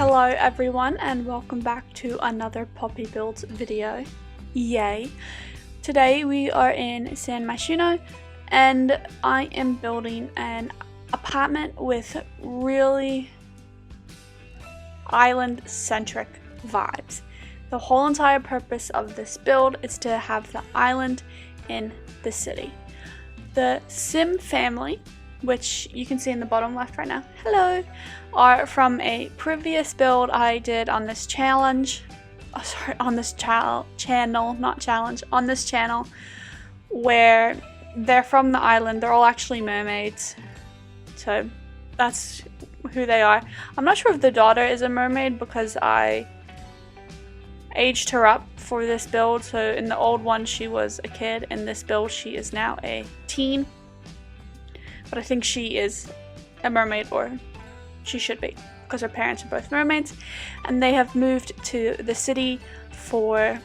Hello everyone and welcome back to another Poppy Builds video. Yay! Today we are in San Myshuno and I am building an apartment with really island centric vibes. The whole entire purpose of this build is to have the island in the city. The Sim family, which you can see in the bottom left right now, hello, are from a previous build I did on this challenge, on this channel, where they're from the island. They're all actually mermaids, so that's who they are. I'm not sure if the daughter is a mermaid because I aged her up for this build, so in the old one she was a kid, in this build she is now a teen. But I think she is a mermaid, or she should be, because her parents are both mermaids, and they have moved to the city for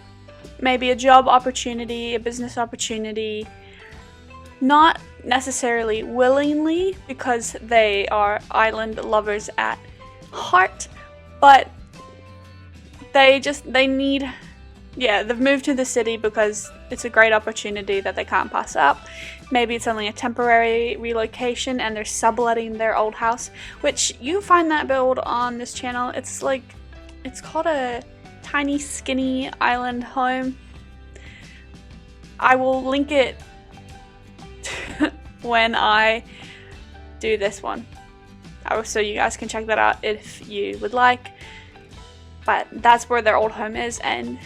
maybe a job opportunity, a business opportunity, not necessarily willingly because they are island lovers at heart, but they've moved to the city because it's a great opportunity that they can't pass up. Maybe it's only a temporary relocation and they're subletting their old house, which you find that build on this channel. It's called a tiny skinny island home. I will link it when I do this one, so you guys can check that out if you would like. But that's where their old home is, and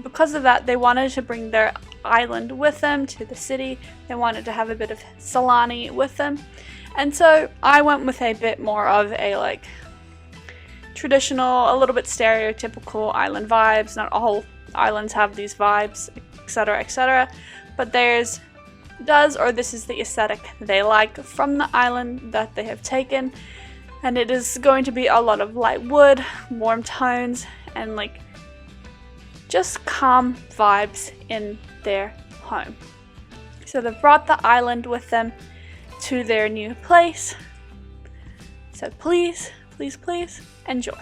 because of that they wanted to bring their island with them to the city. They wanted to have a bit of Solani with them, and so I went with a bit more of a traditional, a little bit stereotypical island vibes. Not all islands have these vibes, etc, etc, but theirs does, or this is the aesthetic they like from the island that they have taken. And it is going to be a lot of light wood, warm tones, and just calm vibes in their home. So they've brought the island with them to their new place. So please, please, please enjoy.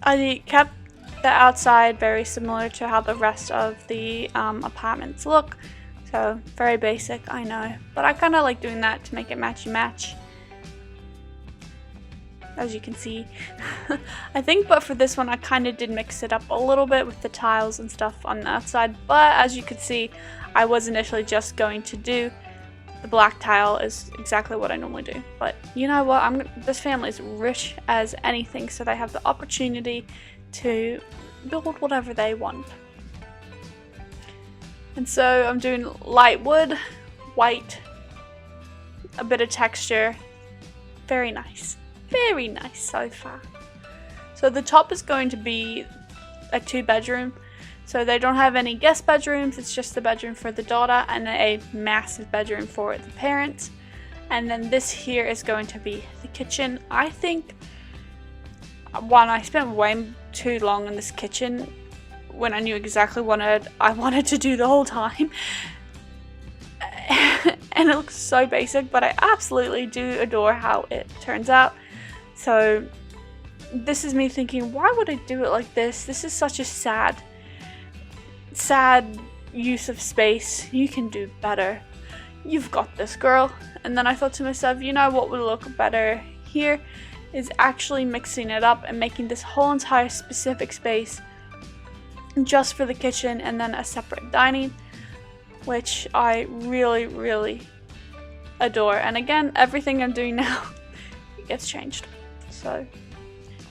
I kept the outside very similar to how the rest of the apartments look, so very basic, I know, but I kind of like doing that to make it matchy-match, as you can see. I think, but for this one I kind of did mix it up a little bit with the tiles and stuff on the outside, but as you can see I was initially just going to do the black tile is exactly what I normally do. But you know what, this family is rich as anything, so they have the opportunity to build whatever they want. And so I'm doing light wood, white, a bit of texture. Very nice so far. So the top is going to be a 2-bedroom. So they don't have any guest bedrooms, it's just the bedroom for the daughter and a massive bedroom for the parents. And then this here is going to be the kitchen. I think, I spent way too long in this kitchen when I knew exactly what I wanted to do the whole time. And it looks so basic, but I absolutely do adore how it turns out. So this is me thinking, why would I do it like this? This is such a sad use of space. You can do better. You've got this, girl. And then I thought to myself, you know what would look better here is actually mixing it up and making this whole entire specific space just for the kitchen and then a separate dining, which I really, really adore. And again, everything I'm doing now gets changed. So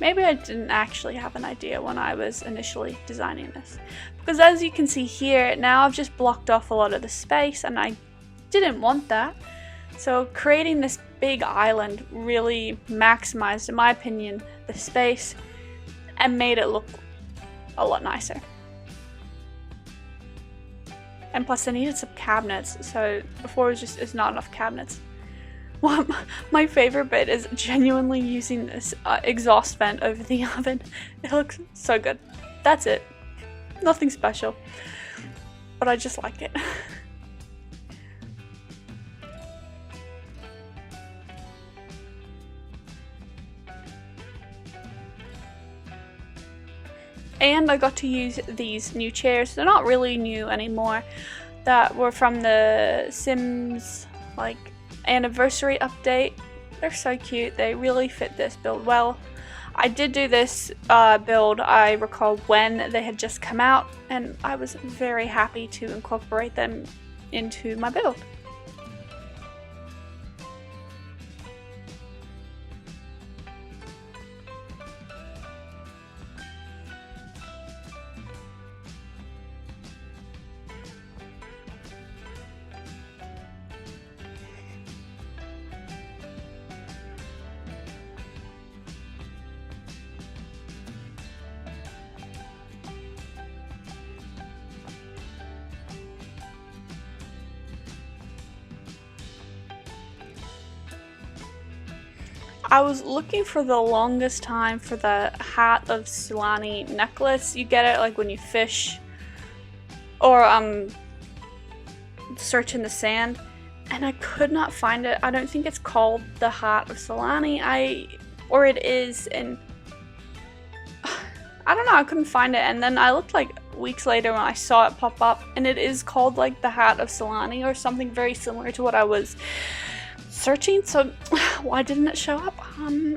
maybe I didn't actually have an idea when I was initially designing this. Because as you can see here, now I've just blocked off a lot of the space and I didn't want that. So creating this big island really maximized, in my opinion, the space and made it look a lot nicer. And plus I needed some cabinets, so before it was just, it's not enough cabinets. Well, my favorite bit is genuinely using this exhaust vent over the oven. It looks so good. That's it. Nothing special. But I just like it. And I got to use these new chairs. They're not really new anymore. That were from the Sims like anniversary update. They're so cute. They really fit this build well. I did do this build, I recall, when they had just come out, and I was very happy to incorporate them into my build. I was looking for the longest time for the Hat of Sulani necklace. You get it like when you fish or search in the sand, and I could not find it. I don't think it's called the Hat of Sulani. Or it is, and I don't know, I couldn't find it. And then I looked like weeks later when I saw it pop up, and it is called like the Hat of Sulani or something very similar to what I was searching. So why didn't it show up?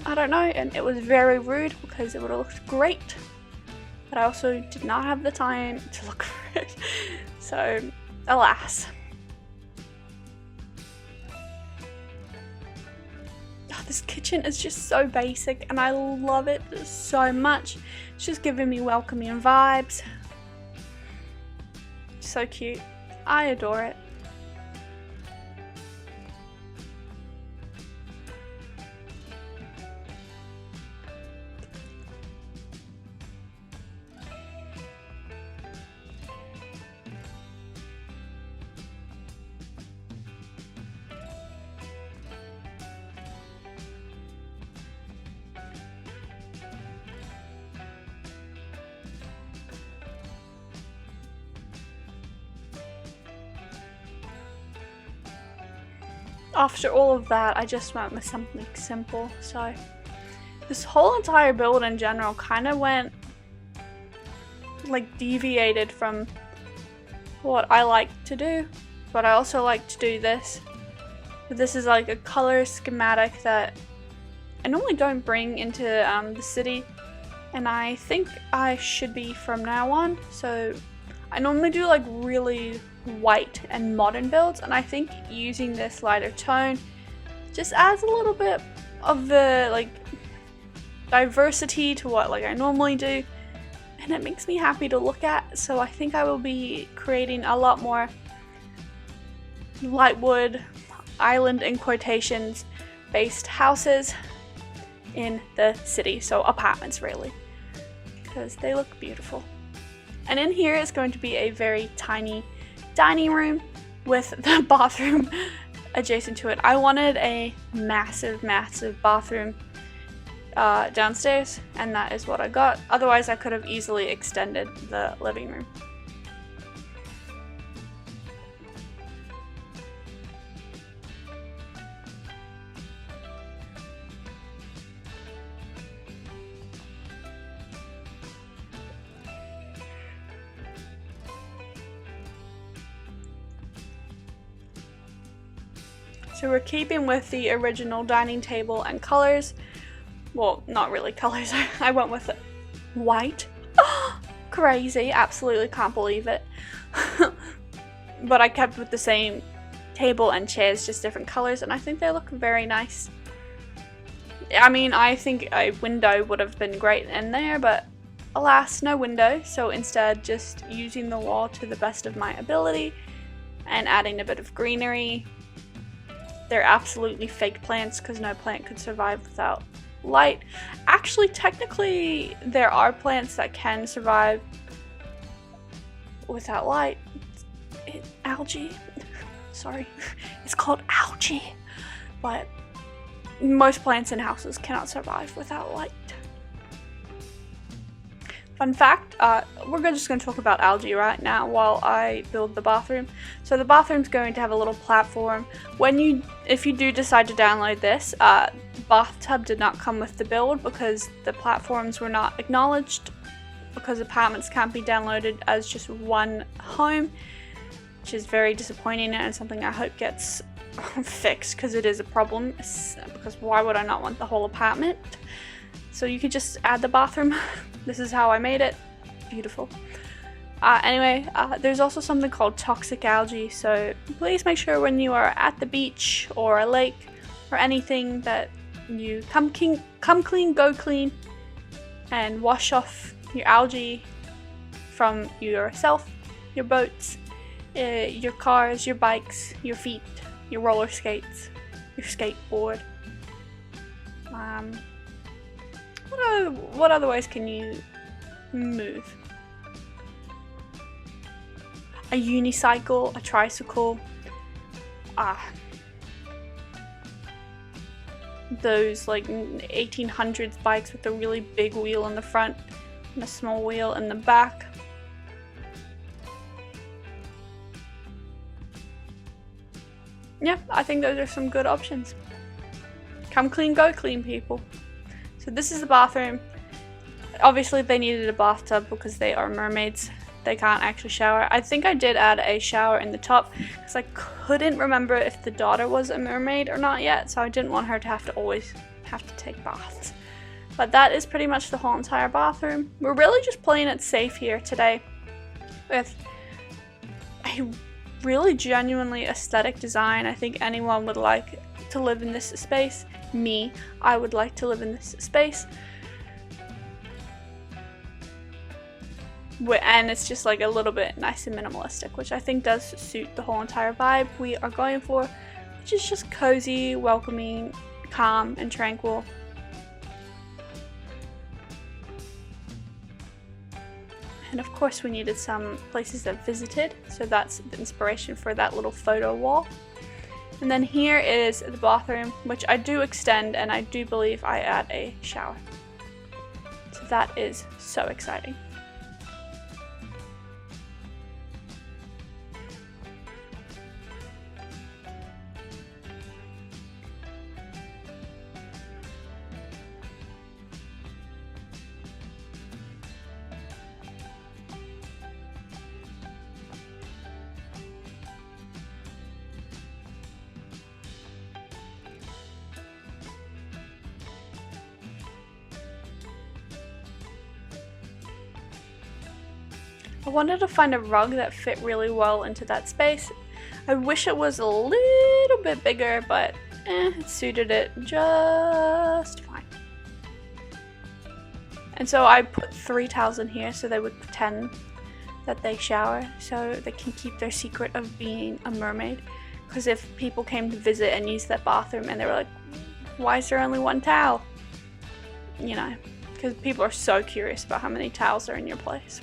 I don't know, and it was very rude because it would have looked great, but I also did not have the time to look for it, so alas. Oh, this kitchen is just so basic and I love it so much. It's just giving me welcoming vibes. So cute. I adore it. After all of that, I just went with something simple. So this whole entire build in general kind of went like deviated from what I like to do, but I also like to do this. But this is like a color schematic that I normally don't bring into the city, and I think I should be from now on. So I normally do like really white and modern builds, and I think using this lighter tone just adds a little bit of the like diversity to what like I normally do, and it makes me happy to look at. So I think I will be creating a lot more lightwood island in quotations based houses in the city, so apartments really, because they look beautiful. And in here is going to be a very tiny dining room with the bathroom adjacent to it. I wanted a massive bathroom downstairs, and that is what I got. Otherwise I could have easily extended the living room. So we're keeping with the original dining table and colors. Well, not really colors. I went with it. White. Crazy. Absolutely can't believe it. But I kept with the same table and chairs, just different colors, and I think they look very nice. I mean, I think a window would have been great in there, but alas, no window. So instead, just using the wall to the best of my ability and adding a bit of greenery. They're absolutely fake plants because no plant could survive without light. Actually, technically, there are plants that can survive without light. algae. Sorry, it's called algae. But most plants in houses cannot survive without light. Fun fact, we're just going to talk about algae right now while I build the bathroom. So the bathroom's going to have a little platform. If you do decide to download this, bathtub did not come with the build because the platforms were not acknowledged, because apartments can't be downloaded as just one home, which is very disappointing and something I hope gets fixed, because it is a problem, because why would I not want the whole apartment? So you could just add the bathroom. This is how I made it. Beautiful. Anyway, there's also something called toxic algae, so please make sure when you are at the beach or a lake or anything that you come clean, go clean, and wash off your algae from yourself, your boats, your cars, your bikes, your feet, your roller skates, your skateboard. What other ways can you move? A unicycle, a tricycle, those like 1800s bikes with a really big wheel in the front and a small wheel in the back. Yeah, I think those are some good options. Come clean, go clean, people. So this is the bathroom. Obviously they needed a bathtub because they are mermaids. They can't actually shower. I think I did add a shower in the top because I couldn't remember if the daughter was a mermaid or not yet, so I didn't want her to always have to take baths. But that is pretty much the whole entire bathroom. We're really just playing it safe here today with a really genuinely aesthetic design. I think anyone would like to live in this space. I would like to live in this space. And it's just like a little bit nice and minimalistic, which I think does suit the whole entire vibe we are going for, which is just cozy, welcoming, calm, and tranquil. And of course we needed some places that visited, so that's the inspiration for that little photo wall. And then here is the bathroom, which I do extend, and I do believe I add a shower. So that is so exciting. I wanted to find a rug that fit really well into that space. I wish it was a little bit bigger, but it suited it just fine. And so I put 3 towels in here so they would pretend that they shower, so they can keep their secret of being a mermaid. Because if people came to visit and use that bathroom and they were like, why is there only 1 towel? You know, because people are so curious about how many towels are in your place.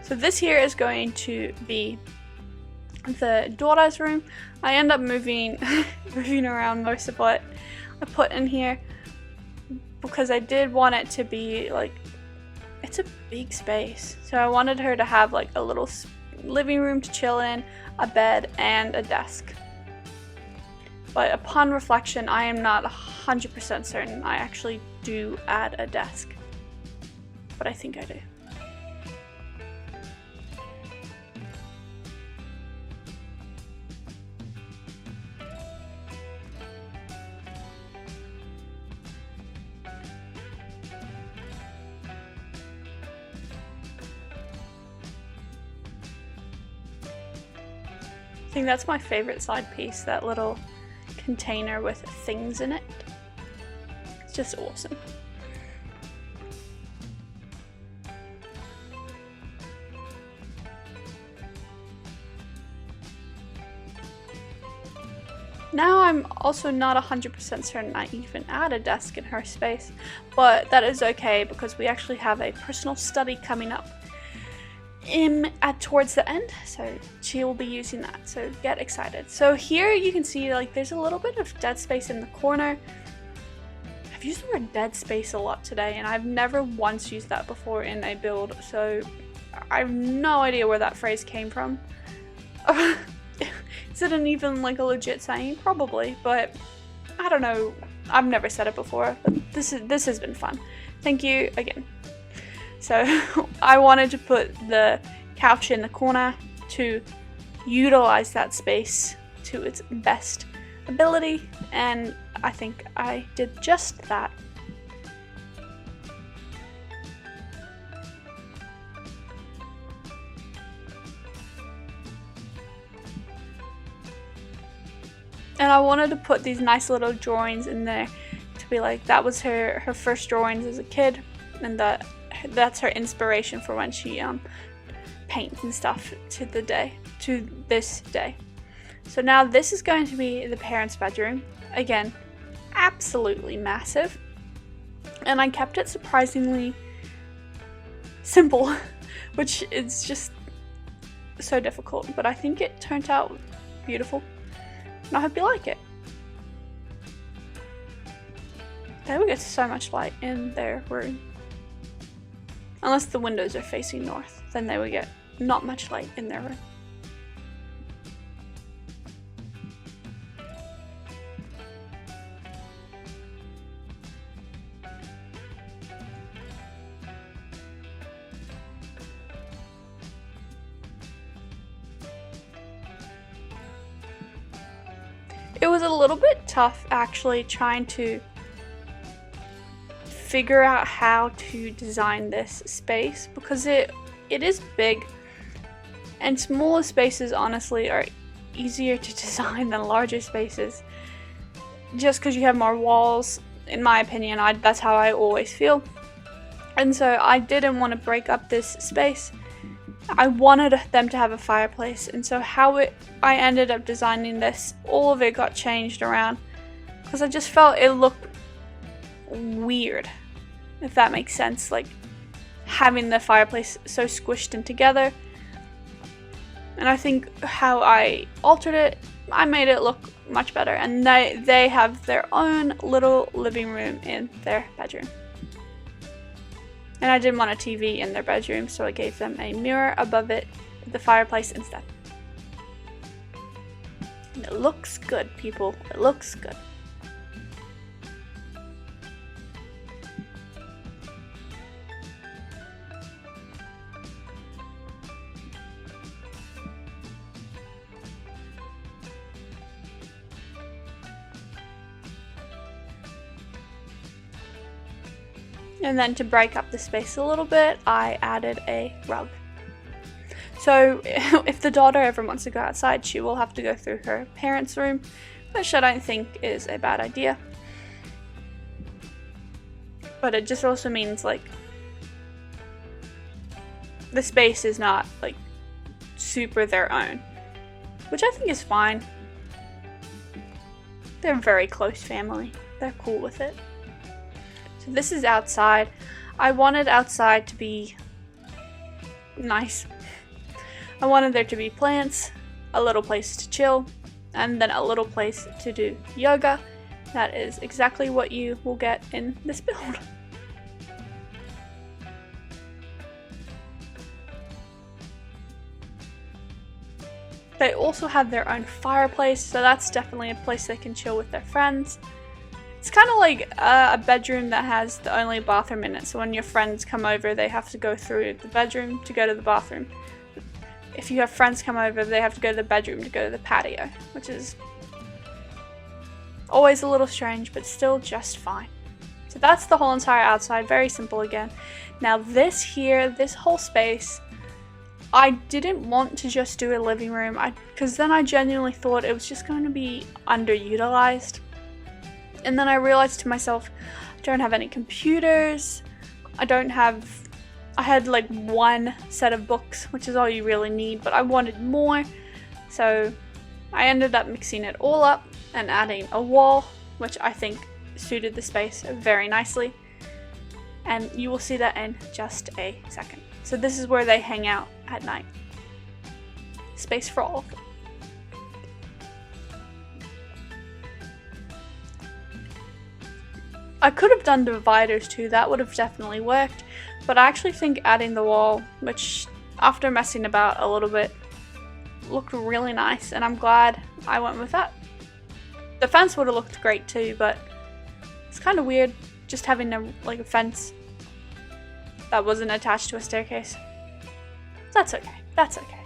So this here is going to be the daughter's room. I end up moving around most of what I put in here because I did want it to be like, it's a big space. So I wanted her to have like a little living room to chill in, a bed, and a desk. But upon reflection, I am not 100% certain I actually do add a desk. But I think I do. I think that's my favorite side piece, that little container with things in it. It's just awesome. Now I'm also not 100% certain I even add a desk in her space, but that is okay because we actually have a personal study coming up towards the end, so she will be using that, so get excited. So here you can see like there's a little bit of dead space in the corner. I've used the word dead space a lot today, and I've never once used that before in a build, so I have no idea where that phrase came from. Is it even like a legit saying? Probably, but I don't know. I've never said it before, but this has been fun. Thank you again. So I wanted to put the couch in the corner to utilize that space to its best ability, and I think I did just that. And I wanted to put these nice little drawings in there to be like that was her first drawings as a kid, and that's her inspiration for when she paints and stuff to this day. So now this is going to be the parents' bedroom. Again, absolutely massive. And I kept it surprisingly simple, which is just so difficult, but I think it turned out beautiful. And I hope you like it. They will get so much light in their room. Unless the windows are facing north, then they would get not much light in their room. It was a little bit tough actually trying to figure out how to design this space because it is big, and smaller spaces honestly are easier to design than larger spaces just because you have more walls. In my opinion, that's how I always feel, and so I didn't want to break up this space. I wanted them to have a fireplace, and so I ended up designing this, all of it got changed around because I just felt it looked weird, if that makes sense, like having the fireplace so squished in together. And I think how I altered it, I made it look much better, and they have their own little living room in their bedroom. And I didn't want a TV in their bedroom, so I gave them a mirror above it, the fireplace instead. And it looks good, people. It looks good. And then to break up the space a little bit, I added a rug. So if the daughter ever wants to go outside, she will have to go through her parents' room, which I don't think is a bad idea. But it just also means like the space is not like super their own, which I think is fine. They're a very close family. They're cool with it. So this is outside. I wanted outside to be nice. I wanted there to be plants, a little place to chill, and then a little place to do yoga. That is exactly what you will get in this build. They also have their own fireplace, so that's definitely a place they can chill with their friends. It's kind of like a bedroom that has the only bathroom in it, so when your friends come over, they have to go through the bedroom to go to the bathroom. If you have friends come over, they have to go to the bedroom to go to the patio, which is always a little strange, but still just fine. So that's the whole entire outside, very simple again. Now this here, this whole space, I didn't want to just do a living room, because then I genuinely thought it was just going to be underutilized. And then I realized to myself, I don't have any computers, I had like one set of books, which is all you really need, but I wanted more. So I ended up mixing it all up and adding a wall, which I think suited the space very nicely. And you will see that in just a second. So this is where they hang out at night. Space for all of them. I could have done dividers too, that would have definitely worked, but I actually think adding the wall, which after messing about a little bit, looked really nice, and I'm glad I went with that. The fence would have looked great too, but it's kind of weird just having a fence that wasn't attached to a staircase. That's okay, that's okay.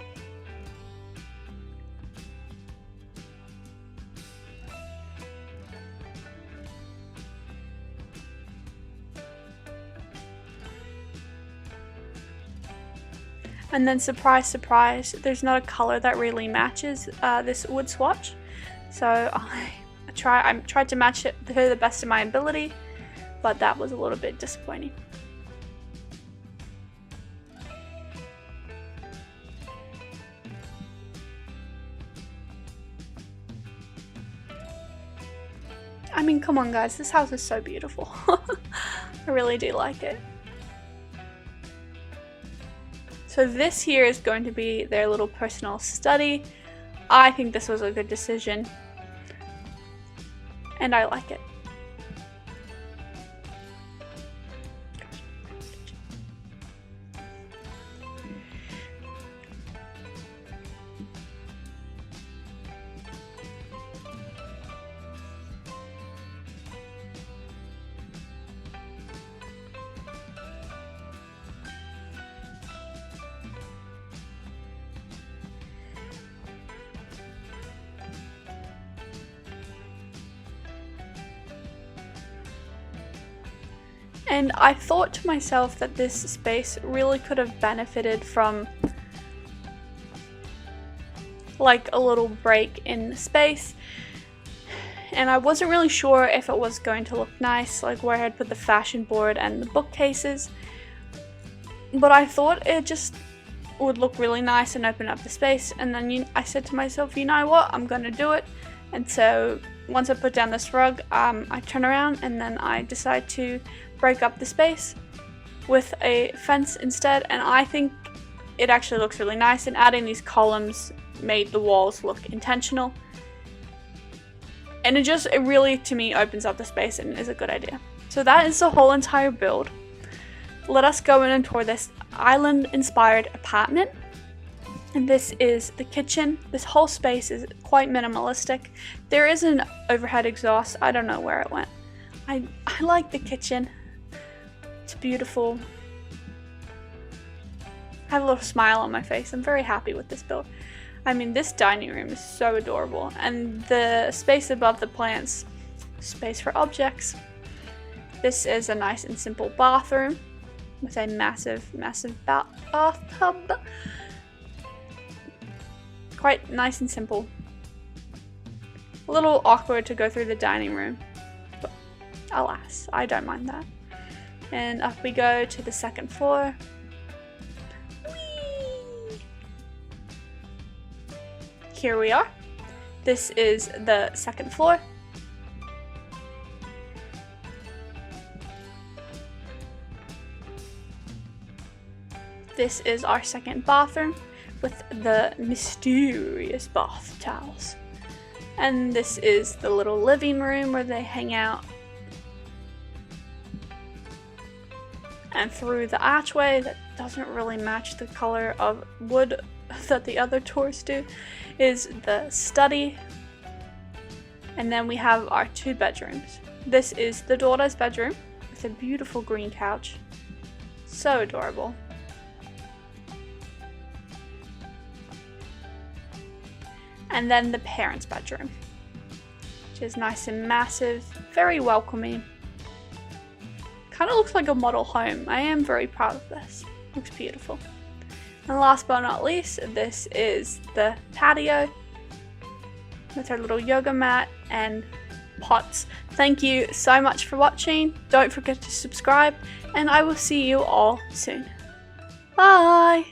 And then surprise, surprise, there's not a color that really matches this wood swatch. So I tried to match it to the best of my ability, but that was a little bit disappointing. I mean, come on guys, this house is so beautiful. I really do like it. So this here is going to be their little personal study. I think this was a good decision, and I like it. And I thought to myself that this space really could have benefited from like a little break in space, and I wasn't really sure if it was going to look nice, like where I had put the fashion board and the bookcases, but I thought it just would look really nice and open up the space. And then I said to myself, you know what, I'm gonna do it. And so once I put down this rug, I turn around and then I decide to break up the space with a fence instead, and I think it actually looks really nice, and adding these columns made the walls look intentional, and it really to me opens up the space and is a good idea. So that is the whole entire build. Let us go in and tour this island inspired apartment. And this is the kitchen. This whole space is quite minimalistic. There is an overhead exhaust. I don't know where it went. I like the kitchen. It's beautiful. I have a little smile on my face. I'm very happy with this build. I mean, this dining room is so adorable. And the space above the plants, space for objects. This is a nice and simple bathroom with a massive, massive bathtub. Quite nice and simple. A little awkward to go through the dining room, but alas, I don't mind that. And up we go to the second floor. Whee! Here we are. This is the second floor. This is our second bathroom with the mysterious bath towels. And this is the little living room where they hang out. And through the archway that doesn't really match the color of wood that the other tours do is the study. And then we have our two bedrooms. This is the daughter's bedroom with a beautiful green couch. So adorable. And then the parents' bedroom, which is nice and massive, very welcoming. Kind of looks like a model home. I am very proud of this. Looks beautiful. And last but not least, this is the patio with our little yoga mat and pots. Thank you so much for watching. Don't forget to subscribe, and I will see you all soon. Bye!